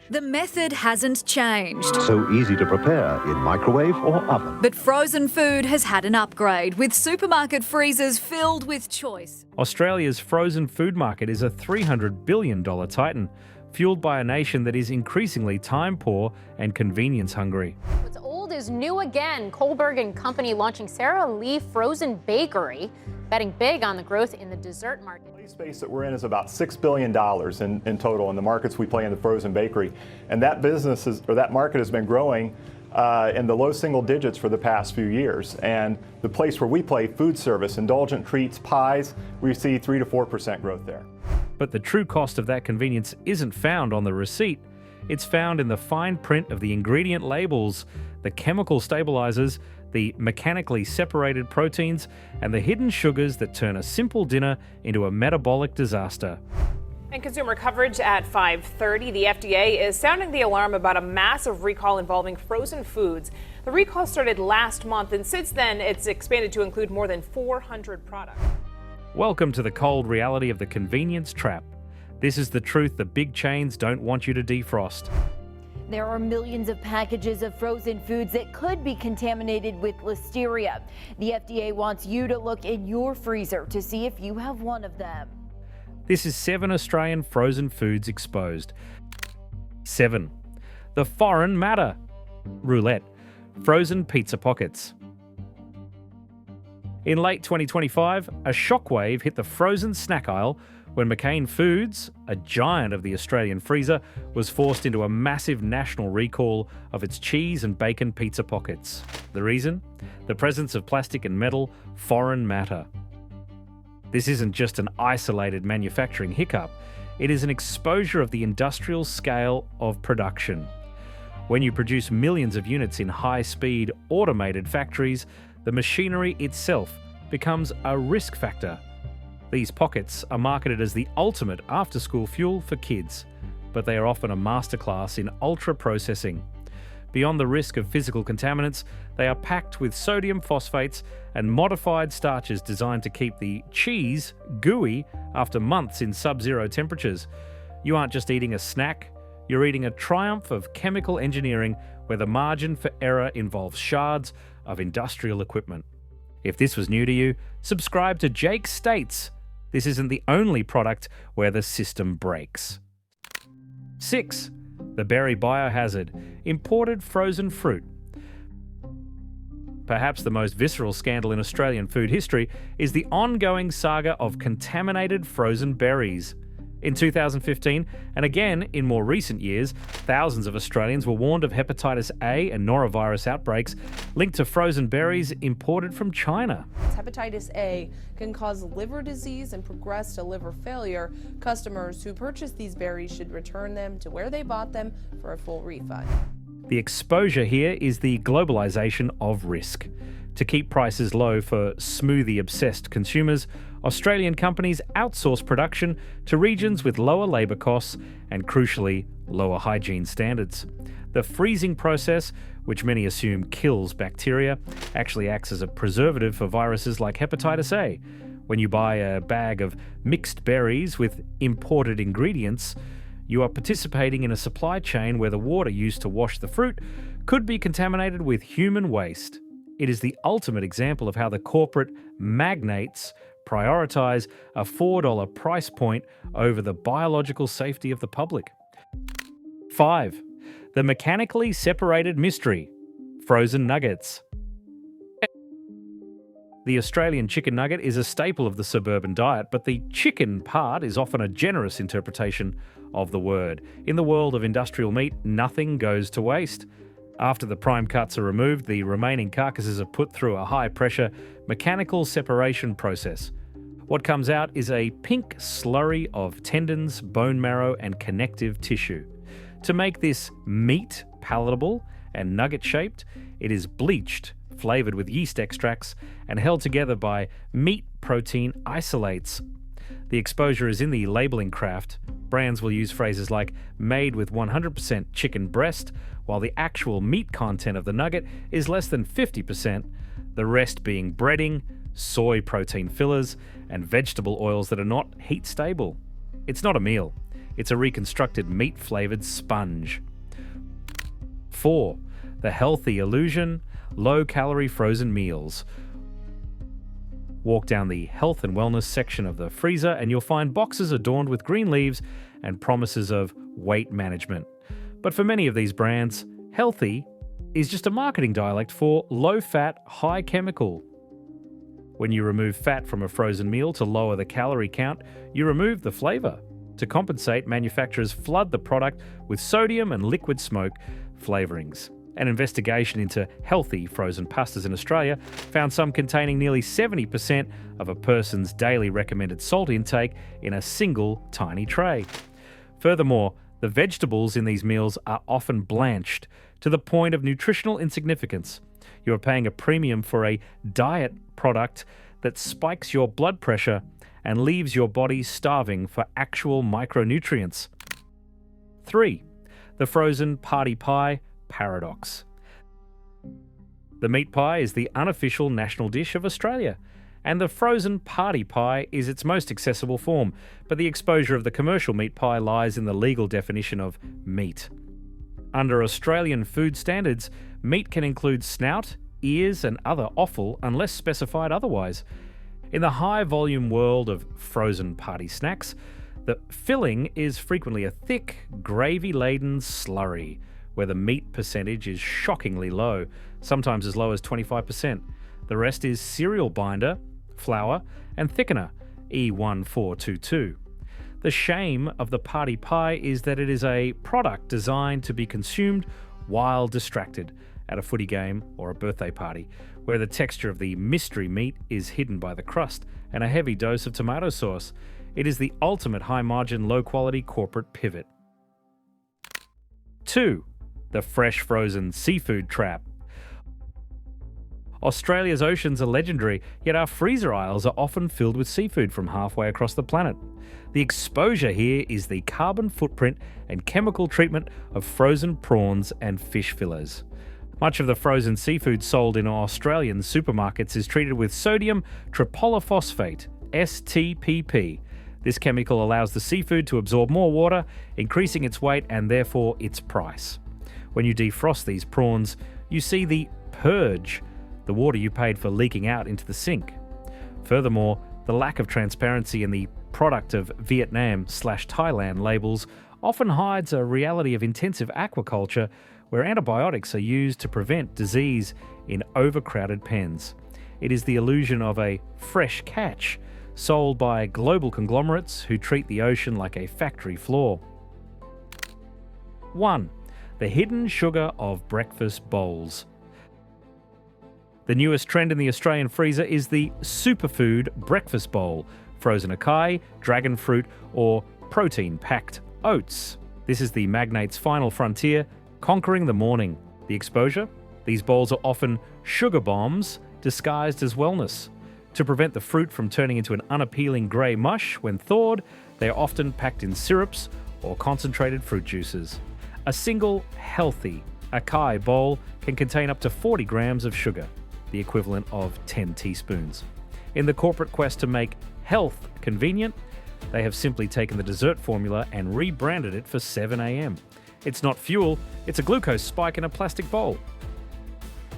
The method hasn't changed. So easy to prepare in microwave or oven. But frozen food has had an upgrade, with supermarket freezers filled with choice. Australia's frozen food market is a $300 billion titan, fueled by a nation that is increasingly time-poor and convenience-hungry. What's old is new again. Kohlberg and Company launching Sara Lee Frozen Bakery, betting big on the growth in the dessert market. The space that we're in is about $6 billion in total in the markets we play in the frozen bakery. And that that market has been growing in the low single digits for the past few years. And the place where we play, food service, indulgent treats, pies, we see 3 to 4% growth there. But the true cost of that convenience isn't found on the receipt. It's found in the fine print of the ingredient labels, the chemical stabilizers, the mechanically separated proteins, and the hidden sugars that turn a simple dinner into a metabolic disaster. And consumer coverage at 5:30, the FDA is sounding the alarm about a massive recall involving frozen foods. The recall started last month, and since then it's expanded to include more than 400 products. Welcome to the cold reality of the convenience trap. This is the truth the big chains don't want you to defrost. There are millions of packages of frozen foods that could be contaminated with listeria. The FDA wants you to look in your freezer to see if you have one of them. This is 7 Australian frozen foods exposed. 7. The foreign matter. Roulette. Frozen pizza pockets. In late 2025, a shockwave hit the frozen snack aisle when McCain Foods, a giant of the Australian freezer, was forced into a massive national recall of its cheese and bacon pizza pockets. The reason? The presence of plastic and metal foreign matter. This isn't just an isolated manufacturing hiccup, it is an exposure of the industrial scale of production. When you produce millions of units in high-speed, automated factories, the machinery itself becomes a risk factor. These pockets are marketed as the ultimate after-school fuel for kids, but they are often a masterclass in ultra-processing. Beyond the risk of physical contaminants, they are packed with sodium phosphates and modified starches designed to keep the cheese gooey after months in sub-zero temperatures. You aren't just eating a snack, you're eating a triumph of chemical engineering where the margin for error involves shards of industrial equipment. If this was new to you, subscribe to Jake States. This isn't the only product where the system breaks. 6. The berry biohazard, imported frozen fruit. Perhaps the most visceral scandal in Australian food history is the ongoing saga of contaminated frozen berries. In 2015, and again in more recent years, thousands of Australians were warned of hepatitis A and norovirus outbreaks linked to frozen berries imported from China. Hepatitis A can cause liver disease and progress to liver failure. Customers who purchase these berries should return them to where they bought them for a full refund. The exposure here is the globalization of risk. To keep prices low for smoothie-obsessed consumers, Australian companies outsource production to regions with lower labour costs and, crucially, lower hygiene standards. The freezing process, which many assume kills bacteria, actually acts as a preservative for viruses like hepatitis A. When you buy a bag of mixed berries with imported ingredients, you are participating in a supply chain where the water used to wash the fruit could be contaminated with human waste. It is the ultimate example of how the corporate magnates prioritise a $4 price point over the biological safety of the public. 5. The mechanically separated mystery. Frozen nuggets. The Australian chicken nugget is a staple of the suburban diet, but the chicken part is often a generous interpretation of the word. In the world of industrial meat, nothing goes to waste. After the prime cuts are removed, the remaining carcasses are put through a high-pressure mechanical separation process. What comes out is a pink slurry of tendons, bone marrow, and connective tissue. To make this meat palatable and nugget-shaped, it is bleached, flavoured with yeast extracts, and held together by meat protein isolates. The exposure is in the labelling craft. Brands will use phrases like made with 100% chicken breast, while the actual meat content of the nugget is less than 50%, the rest being breading, soy protein fillers, and vegetable oils that are not heat stable. It's not a meal. It's a reconstructed meat-flavoured sponge. 4. The healthy illusion, low-calorie frozen meals. Walk down the health and wellness section of the freezer and you'll find boxes adorned with green leaves and promises of weight management. But for many of these brands, healthy is just a marketing dialect for low-fat, high-chemical. When you remove fat from a frozen meal to lower the calorie count, you remove the flavour. To compensate, manufacturers flood the product with sodium and liquid smoke flavourings. An investigation into healthy frozen pastas in Australia found some containing nearly 70% of a person's daily recommended salt intake in a single tiny tray. Furthermore, the vegetables in these meals are often blanched to the point of nutritional insignificance. You are paying a premium for a diet product that spikes your blood pressure and leaves your body starving for actual micronutrients. 3. The frozen party pie paradox. The meat pie is the unofficial national dish of Australia, and the frozen party pie is its most accessible form, but the exposure of the commercial meat pie lies in the legal definition of meat. Under Australian food standards, meat can include snout, ears, and other offal unless specified otherwise. In the high-volume world of frozen party snacks, the filling is frequently a thick, gravy-laden slurry, where the meat percentage is shockingly low, sometimes as low as 25%. The rest is cereal binder, flour, and thickener, E1422. The shame of the party pie is that it is a product designed to be consumed while distracted at a footy game or a birthday party, where the texture of the mystery meat is hidden by the crust and a heavy dose of tomato sauce. It is the ultimate high-margin, low-quality corporate pivot. 2. The fresh frozen seafood trap. Australia's oceans are legendary, yet our freezer aisles are often filled with seafood from halfway across the planet. The exposure here is the carbon footprint and chemical treatment of frozen prawns and fish fillers. Much of the frozen seafood sold in Australian supermarkets is treated with sodium tripolyphosphate, STPP. This chemical allows the seafood to absorb more water, increasing its weight and therefore its price. When you defrost these prawns, you see the purge, the water you paid for leaking out into the sink. Furthermore, the lack of transparency in the product of Vietnam/Thailand labels often hides a reality of intensive aquaculture where antibiotics are used to prevent disease in overcrowded pens. It is the illusion of a fresh catch sold by global conglomerates who treat the ocean like a factory floor. 1. The hidden sugar of breakfast bowls. The newest trend in the Australian freezer is the superfood breakfast bowl, frozen acai, dragon fruit, or protein-packed oats. This is the magnate's final frontier, conquering the morning. The exposure? These bowls are often sugar bombs disguised as wellness. To prevent the fruit from turning into an unappealing grey mush when thawed, they are often packed in syrups or concentrated fruit juices. A single healthy acai bowl can contain up to 40 grams of sugar, the equivalent of 10 teaspoons. In the corporate quest to make health convenient, they have simply taken the dessert formula and rebranded it for 7 a.m. It's not fuel, it's a glucose spike in a plastic bowl.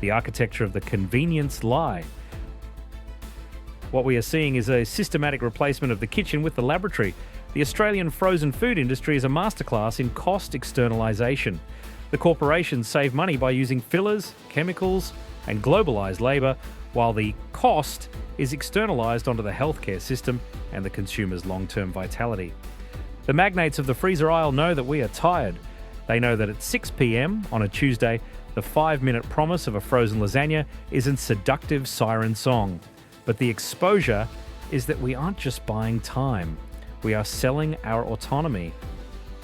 The architecture of the convenience lie. What we are seeing is a systematic replacement of the kitchen with the laboratory. The Australian frozen food industry is a masterclass in cost externalisation. The corporations save money by using fillers, chemicals, and globalised labour, while the cost is externalised onto the healthcare system and the consumer's long-term vitality. The magnates of the freezer aisle know that we are tired. They know that at 6 p.m. on a Tuesday, the 5-minute promise of a frozen lasagna is a seductive siren song. But the exposure is that we aren't just buying time. We are selling our autonomy.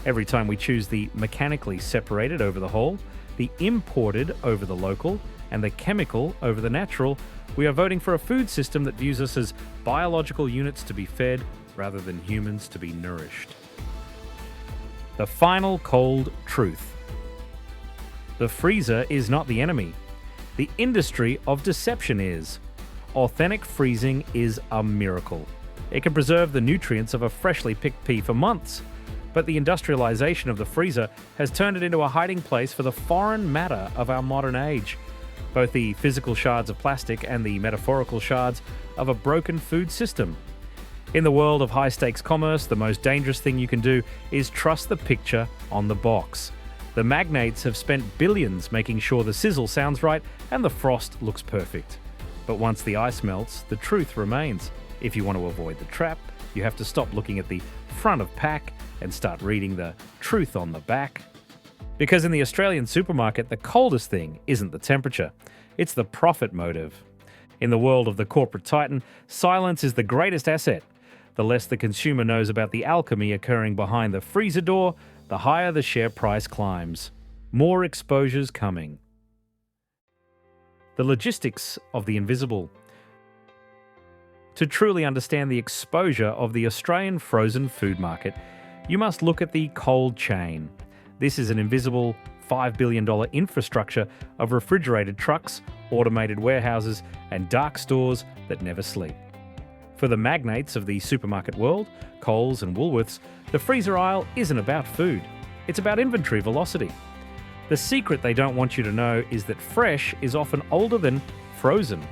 Every time we choose the mechanically separated over the whole, the imported over the local, and the chemical over the natural, we are voting for a food system that views us as biological units to be fed rather than humans to be nourished. The final cold truth. The freezer is not the enemy. The industry of deception is. Authentic freezing is a miracle. It can preserve the nutrients of a freshly picked pea for months. But the industrialization of the freezer has turned it into a hiding place for the foreign matter of our modern age. Both the physical shards of plastic and the metaphorical shards of a broken food system. In the world of high-stakes commerce, the most dangerous thing you can do is trust the picture on the box. The magnates have spent billions making sure the sizzle sounds right and the frost looks perfect. But once the ice melts, the truth remains. If you want to avoid the trap, you have to stop looking at the front of pack and start reading the truth on the back. Because in the Australian supermarket, the coldest thing isn't the temperature, it's the profit motive. In the world of the corporate titan, silence is the greatest asset. The less the consumer knows about the alchemy occurring behind the freezer door, the higher the share price climbs. More exposures coming. The logistics of the invisible. To truly understand the exposure of the Australian frozen food market, you must look at the cold chain. This is an invisible $5 billion infrastructure of refrigerated trucks, automated warehouses, and dark stores that never sleep. For the magnates of the supermarket world, Coles and Woolworths, the freezer aisle isn't about food. It's about inventory velocity. The secret they don't want you to know is that fresh is often older than frozen.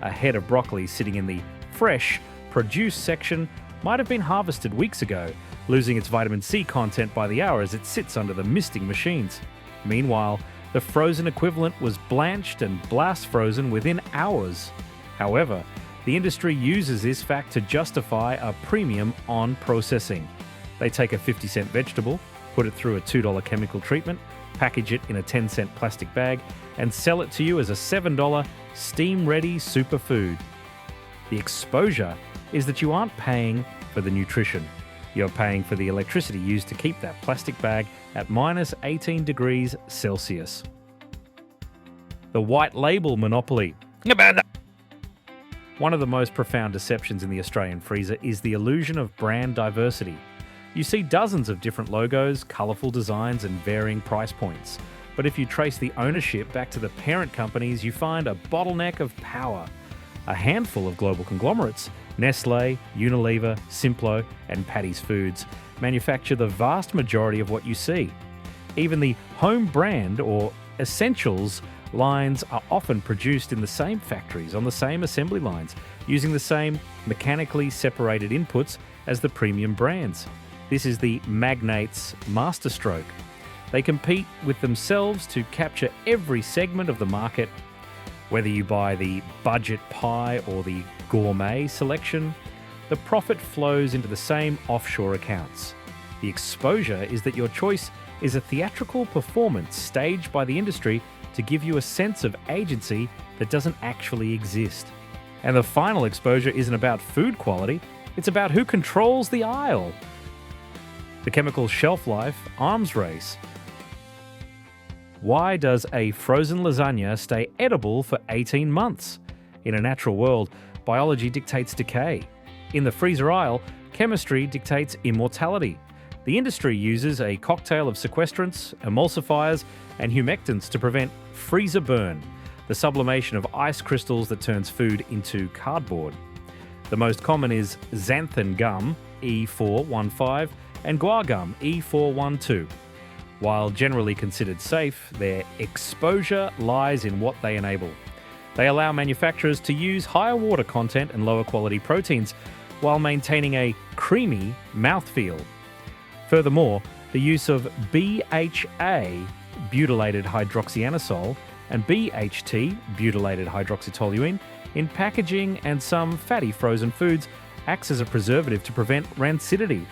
A head of broccoli sitting in the fresh produce section might have been harvested weeks ago, losing its vitamin C content by the hour as it sits under the misting machines. Meanwhile, the frozen equivalent was blanched and blast frozen within hours. However, the industry uses this fact to justify a premium on processing. They take a 50-cent vegetable, put it through a $2 chemical treatment, package it in a 10-cent plastic bag, and sell it to you as a $7 steam-ready superfood. The exposure is that you aren't paying for the nutrition. You're paying for the electricity used to keep that plastic bag at minus 18 degrees Celsius. The white label monopoly. One of the most profound deceptions in the Australian freezer is the illusion of brand diversity. You see dozens of different logos, colourful designs, and varying price points. But if you trace the ownership back to the parent companies, you find a bottleneck of power. A handful of global conglomerates, Nestle, Unilever, Simplo, and Paddy's Foods, manufacture the vast majority of what you see. Even the home brand or essentials lines are often produced in the same factories on the same assembly lines, using the same mechanically separated inputs as the premium brands. This is the magnates' masterstroke. They compete with themselves to capture every segment of the market. Whether you buy the budget pie or the gourmet selection, the profit flows into the same offshore accounts. The exposure is that your choice is a theatrical performance staged by the industry to give you a sense of agency that doesn't actually exist. And the final exposure isn't about food quality, it's about who controls the aisle. The chemical shelf life arms race. Why does a frozen lasagna stay edible for 18 months? In a natural world, biology dictates decay. In the freezer aisle, chemistry dictates immortality. The industry uses a cocktail of sequestrants, emulsifiers, and humectants to prevent freezer burn, the sublimation of ice crystals that turns food into cardboard. The most common is xanthan gum, E415, and guar gum, E412. While generally considered safe, their exposure lies in what they enable. They allow manufacturers to use higher water content and lower quality proteins while maintaining a creamy mouthfeel. Furthermore, the use of BHA, butylated hydroxyanisole, and BHT, butylated hydroxytoluene, in packaging and some fatty frozen foods acts as a preservative to prevent rancidity.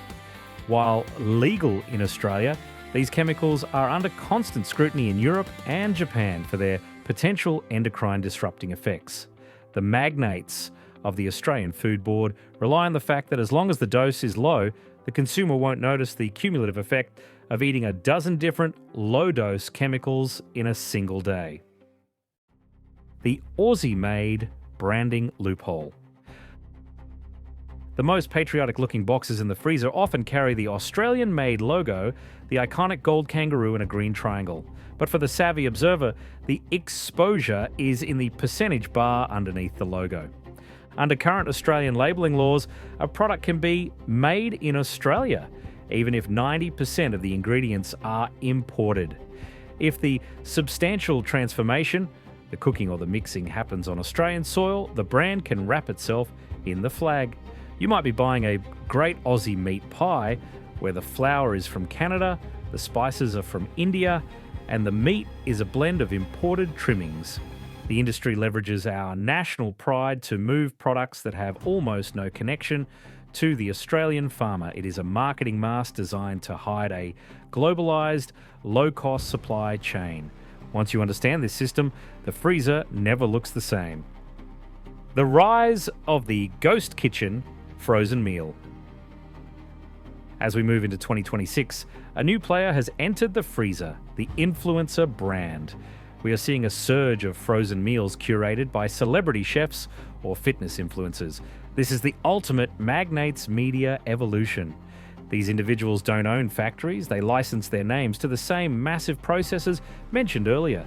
While legal in Australia, these chemicals are under constant scrutiny in Europe and Japan for their potential endocrine disrupting effects. The magnates of the Australian Food Board rely on the fact that as long as the dose is low, the consumer won't notice the cumulative effect of eating a dozen different low-dose chemicals in a single day. The Aussie-made branding loophole. The most patriotic-looking boxes in the freezer often carry the Australian-made logo, the iconic gold kangaroo and a green triangle. But for the savvy observer, the exposure is in the percentage bar underneath the logo. Under current Australian labelling laws, a product can be made in Australia. even if 90% of the ingredients are imported. If the substantial transformation, the cooking or the mixing, happens on Australian soil, the brand can wrap itself in the flag. You might be buying a great Aussie meat pie where the flour is from Canada, the spices are from India, and the meat is a blend of imported trimmings. The industry leverages our national pride to move products that have almost no connection to the Australian farmer. It is a marketing mask designed to hide a globalised, low-cost supply chain. Once you understand this system, the freezer never looks the same. The rise of the ghost kitchen frozen meal. As we move into 2026, a new player has entered the freezer, the influencer brand. We are seeing a surge of frozen meals curated by celebrity chefs or fitness influencers. This is the ultimate magnates media evolution. These individuals don't own factories, they license their names to the same massive processors mentioned earlier.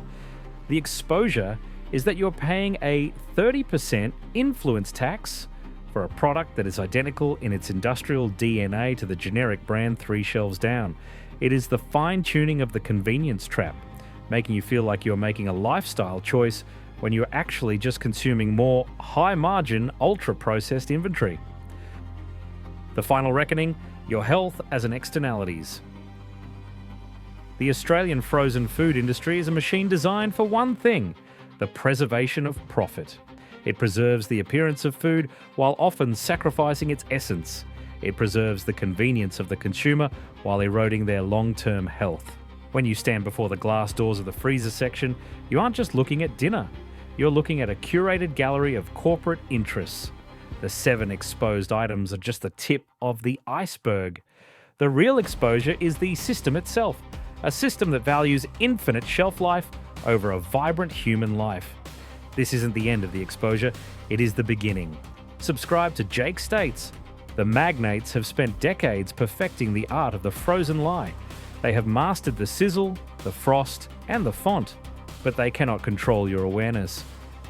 The exposure is that you're paying a 30% influence tax for a product that is identical in its industrial DNA to the generic brand 3 shelves down. It is the fine-tuning of the convenience trap, making you feel like you're making a lifestyle choice when you're actually just consuming more high-margin, ultra-processed inventory. The final reckoning, your health as an externalities. The Australian frozen food industry is a machine designed for one thing, the preservation of profit. It preserves the appearance of food while often sacrificing its essence. It preserves the convenience of the consumer while eroding their long-term health. When you stand before the glass doors of the freezer section, you aren't just looking at dinner. You're looking at a curated gallery of corporate interests. The 7 exposed items are just the tip of the iceberg. The real exposure is the system itself, a system that values infinite shelf life over a vibrant human life. This isn't the end of the exposure, it is the beginning. Subscribe to Jake States. The magnates have spent decades perfecting the art of the frozen lie. They have mastered the sizzle, the frost, and the font, but they cannot control your awareness.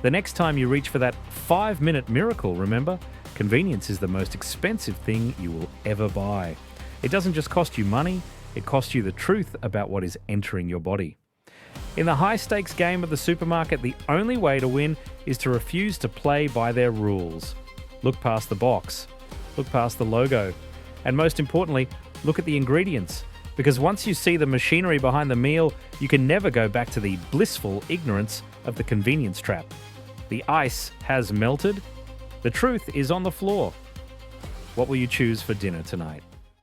The next time you reach for that 5-minute miracle, remember, convenience is the most expensive thing you will ever buy. It doesn't just cost you money, it costs you the truth about what is entering your body. In the high-stakes game of the supermarket, the only way to win is to refuse to play by their rules. Look past the box, look past the logo, and most importantly, look at the ingredients. Because once you see the machinery behind the meal, you can never go back to the blissful ignorance of the convenience trap. The ice has melted. The truth is on the floor. What will you choose for dinner tonight?